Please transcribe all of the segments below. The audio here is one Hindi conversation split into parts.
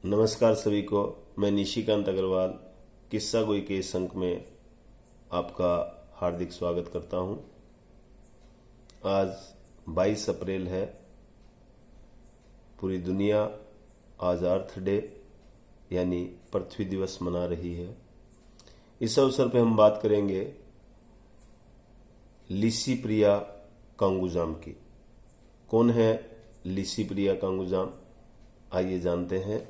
नमस्कार सभी को। मैं निशिकांत अग्रवाल किस्सा गोई के इस अंक में आपका हार्दिक स्वागत करता हूं। आज 22 अप्रैल है। पूरी दुनिया आज अर्थ डे यानी पृथ्वी दिवस मना रही है। इस अवसर पर हम बात करेंगे लिसी प्रिया कांगुजाम की। कौन है लिसी प्रिया कांगुजाम? आइए जानते हैं।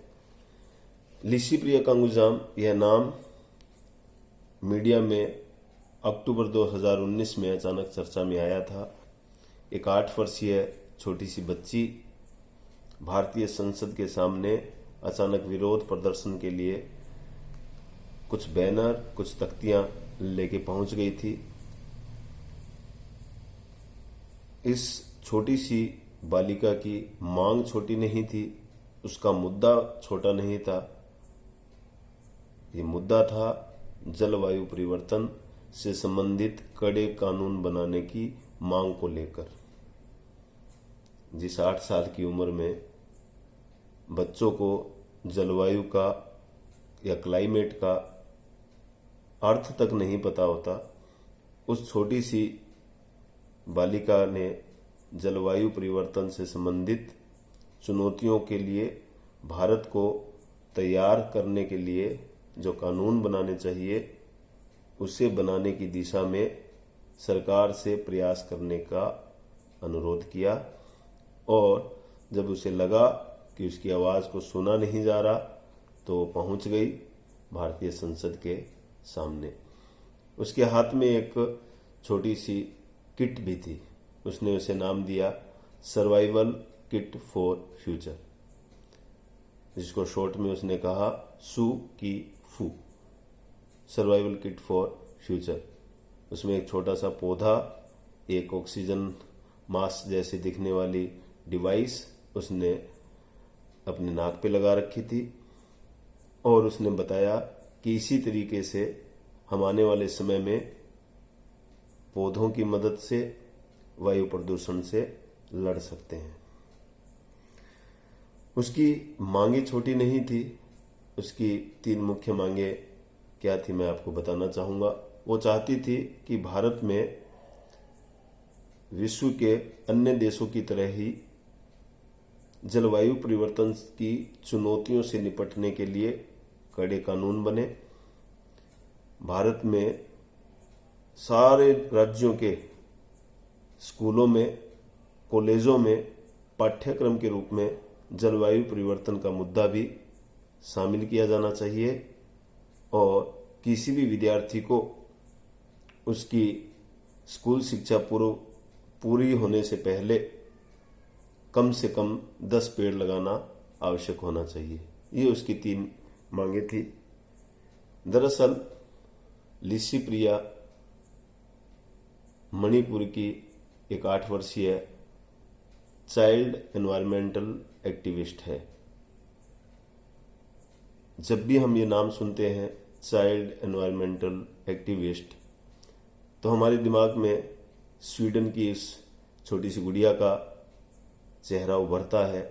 लिसी प्रिया कांगुजाम यह नाम मीडिया में अक्टूबर 2019 में अचानक चर्चा में आया था। एक 8 वर्षीय छोटी सी बच्ची भारतीय संसद के सामने अचानक विरोध प्रदर्शन के लिए कुछ बैनर, कुछ तख्तियां लेके पहुंच गई थी। इस छोटी सी बालिका की मांग छोटी नहीं थी, उसका मुद्दा छोटा नहीं था। ये मुद्दा था जलवायु परिवर्तन से संबंधित कड़े कानून बनाने की मांग को लेकर। जिस 8 साल की उम्र में बच्चों को जलवायु का या क्लाइमेट का अर्थ तक नहीं पता होता, उस छोटी सी बालिका ने जलवायु परिवर्तन से संबंधित चुनौतियों के लिए भारत को तैयार करने के लिए जो कानून बनाने चाहिए उसे बनाने की दिशा में सरकार से प्रयास करने का अनुरोध किया। और जब उसे लगा कि उसकी आवाज को सुना नहीं जा रहा तो वो पहुंच गई भारतीय संसद के सामने। उसके हाथ में एक छोटी सी किट भी थी। उसने उसे नाम दिया सर्वाइवल किट फॉर फ्यूचर, जिसको शॉर्ट में उसने कहा सू की फू, सर्वाइवल किट फॉर फ्यूचर। उसमें एक छोटा सा पौधा, एक ऑक्सीजन मास्क जैसी दिखने वाली डिवाइस उसने अपने नाक पे लगा रखी थी और उसने बताया कि इसी तरीके से हम आने वाले समय में पौधों की मदद से वायु प्रदूषण से लड़ सकते हैं। उसकी मांगे छोटी नहीं थी। उसकी 3 मुख्य मांगे क्या थी मैं आपको बताना चाहूंगा। वो चाहती थी कि भारत में विश्व के अन्य देशों की तरह ही जलवायु परिवर्तन की चुनौतियों से निपटने के लिए कड़े कानून बने। भारत में सारे राज्यों के स्कूलों में, कॉलेजों में पाठ्यक्रम के रूप में जलवायु परिवर्तन का मुद्दा भी शामिल किया जाना चाहिए और किसी भी विद्यार्थी को उसकी स्कूल शिक्षा पूरी होने से पहले कम से कम 10 पेड़ लगाना आवश्यक होना चाहिए। ये उसकी 3 मांगे थी। दरअसल लिसी प्रिया मणिपुर की एक 8 वर्षीय चाइल्ड एनवायरमेंटल एक्टिविस्ट है। जब भी हम ये नाम सुनते हैं चाइल्ड एनवायरमेंटल एक्टिविस्ट, तो हमारे दिमाग में स्वीडन की इस छोटी सी गुड़िया का चेहरा उभरता है,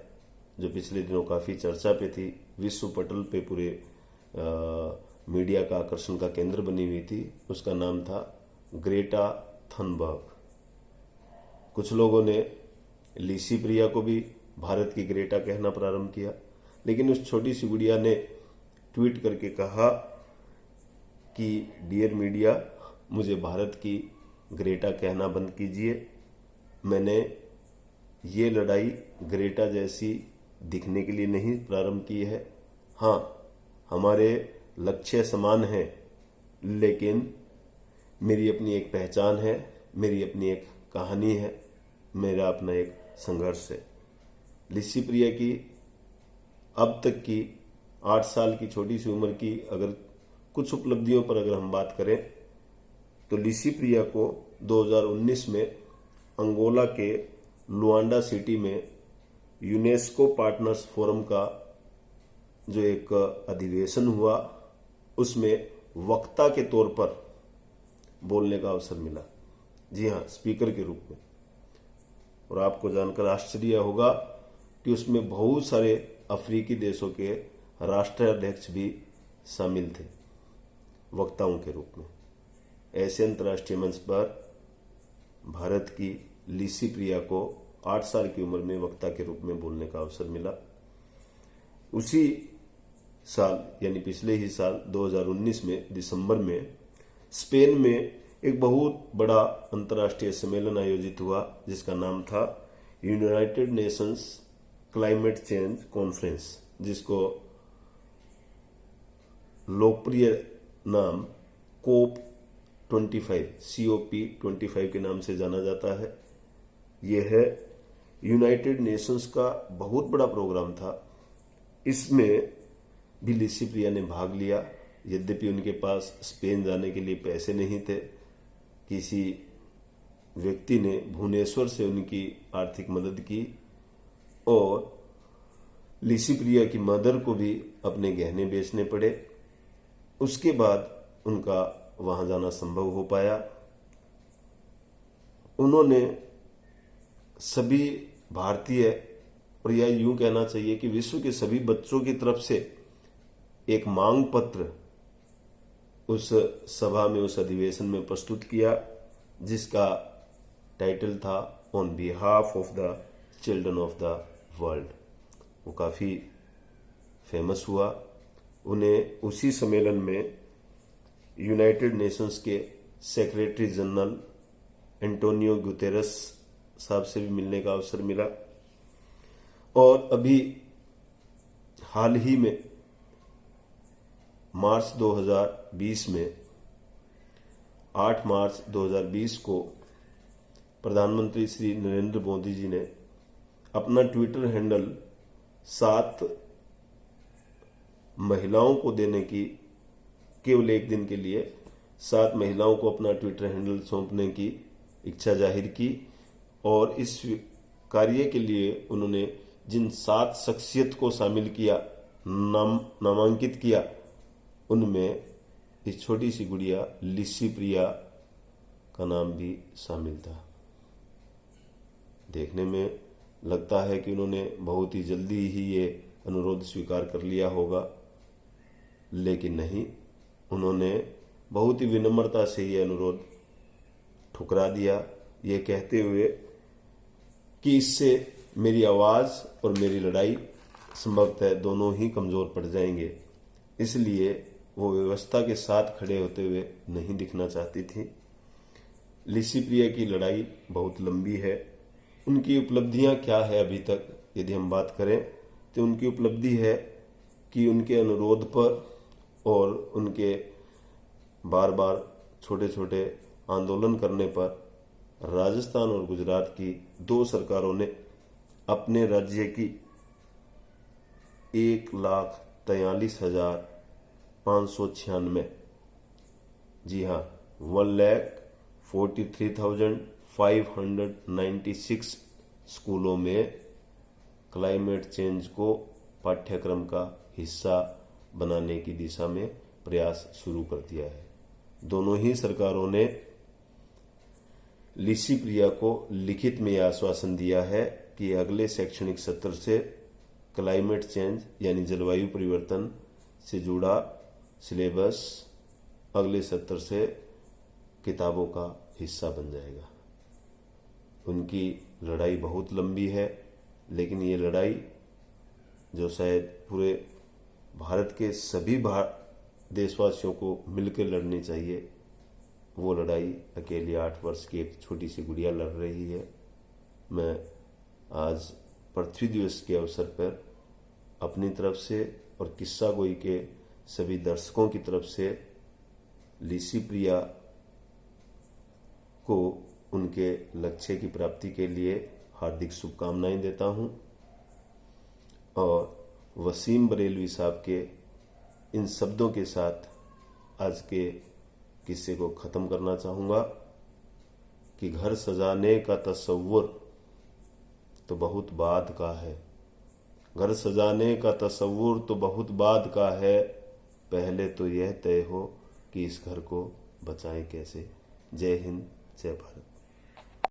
जो पिछले दिनों काफी चर्चा पे थी। विश्व पटल पे पूरे मीडिया का आकर्षण का केंद्र बनी हुई थी। उसका नाम था ग्रेटा थनबर्ग। कुछ लोगों ने लिसी प्रिया को भी भारत की ग्रेटा कहना प्रारंभ किया, लेकिन उस छोटी सी गुड़िया ने ट्वीट करके कहा कि डियर मीडिया, मुझे भारत की ग्रेटा कहना बंद कीजिए। मैंने ये लड़ाई ग्रेटा जैसी दिखने के लिए नहीं प्रारंभ की है। हाँ, हमारे लक्ष्य समान हैं, लेकिन मेरी अपनी एक पहचान है, मेरी अपनी एक कहानी है, मेरा अपना एक संघर्ष है। लिसी प्रिया की अब तक की 8 साल की छोटी सी उम्र की अगर कुछ उपलब्धियों पर अगर हम बात करें तो लिसी प्रिया को 2019 में अंगोला के लुआंडा सिटी में यूनेस्को पार्टनर्स फोरम का जो एक अधिवेशन हुआ, उसमें वक्ता के तौर पर बोलने का अवसर मिला। जी हाँ, स्पीकर के रूप में। और आपको जानकर आश्चर्य होगा कि उसमें बहुत सारे अफ्रीकी देशों के राष्ट्राध्यक्ष भी शामिल थे वक्ताओं के रूप में। ऐसे अंतर्राष्ट्रीय मंच पर भारत की लिसी प्रिया को 8 साल की उम्र में वक्ता के रूप में बोलने का अवसर मिला। उसी साल यानी पिछले ही साल 2019 में दिसंबर में स्पेन में एक बहुत बड़ा अंतर्राष्ट्रीय सम्मेलन आयोजित हुआ जिसका नाम था United Nations climate change conference, जिसको लोकप्रिय नाम COP25 के नाम से जाना जाता है। यह है यूनाइटेड नेशंस का बहुत बड़ा प्रोग्राम था। इसमें भी लिसी प्रिया ने भाग लिया। यद्यपि उनके पास स्पेन जाने के लिए पैसे नहीं थे, किसी व्यक्ति ने भुवनेश्वर से उनकी आर्थिक मदद की और लिसी प्रिया की मदर को भी अपने गहने बेचने पड़े। उसके बाद उनका वहां जाना संभव हो पाया। उन्होंने सभी भारतीय, और यह यूं कहना चाहिए कि विश्व के सभी बच्चों की तरफ से एक मांग पत्र उस सभा में, उस अधिवेशन में प्रस्तुत किया, जिसका टाइटल था on behalf of the children of the world. वो काफी फेमस हुआ। उन्हें उसी सम्मेलन में यूनाइटेड नेशंस के सेक्रेटरी जनरल एंटोनियो गुतेरस साहब से भी मिलने का अवसर मिला। और अभी हाल ही में मार्च 2020 में 8 मार्च 2020 को प्रधानमंत्री श्री नरेंद्र मोदी जी ने अपना ट्विटर हैंडल 7 महिलाओं को देने की, केवल एक दिन के लिए 7 महिलाओं को अपना ट्विटर हैंडल सौंपने की इच्छा जाहिर की। और इस कार्य के लिए उन्होंने जिन 7 शख्सियत को शामिल किया, नामांकित किया, उनमें इस छोटी सी गुड़िया लिसी प्रिया का नाम भी शामिल था। देखने में लगता है कि उन्होंने बहुत ही जल्दी ही ये अनुरोध स्वीकार कर लिया होगा, लेकिन नहीं, उन्होंने बहुत ही विनम्रता से ये अनुरोध ठुकरा दिया, ये कहते हुए कि इससे मेरी आवाज और मेरी लड़ाई संभवतः दोनों ही कमजोर पड़ जाएंगे। इसलिए वो व्यवस्था के साथ खड़े होते हुए नहीं दिखना चाहती थी। लिसी प्रिया की लड़ाई बहुत लंबी है। उनकी उपलब्धियां क्या है अभी तक यदि हम बात करें तो उनकी उपलब्धि है कि उनके अनुरोध पर और उनके बार बार छोटे छोटे आंदोलन करने पर राजस्थान और गुजरात की 2 सरकारों ने अपने राज्य की 1,43,596, जी हाँ, 1,43,596 स्कूलों में क्लाइमेट चेंज को पाठ्यक्रम का हिस्सा बनाने की दिशा में प्रयास शुरू कर दिया है। दोनों ही सरकारों ने लिसी प्रिया को लिखित में यह आश्वासन दिया है कि अगले शैक्षणिक सत्र से क्लाइमेट चेंज यानी जलवायु परिवर्तन से जुड़ा सिलेबस अगले सत्र से किताबों का हिस्सा बन जाएगा। उनकी लड़ाई बहुत लंबी है, लेकिन ये लड़ाई जो शायद पूरे भारत के सभी देशवासियों को मिलकर लड़नी चाहिए, वो लड़ाई अकेली 8 वर्ष की एक छोटी सी गुड़िया लड़ रही है। मैं आज पृथ्वी दिवस के अवसर पर अपनी तरफ से और किस्सा गोई के सभी दर्शकों की तरफ से लिसी प्रिया को उनके लक्ष्य की प्राप्ति के लिए हार्दिक शुभकामनाएं देता हूं और वसीम बरेलवी साहब के इन शब्दों के साथ आज के किस्से को खत्म करना चाहूंगा कि घर सजाने का तसव्वुर तो बहुत बाद का है, घर सजाने का तसव्वुर तो बहुत बाद का है, पहले तो यह तय हो कि इस घर को बचाएं कैसे। जय हिंद, जय भारत।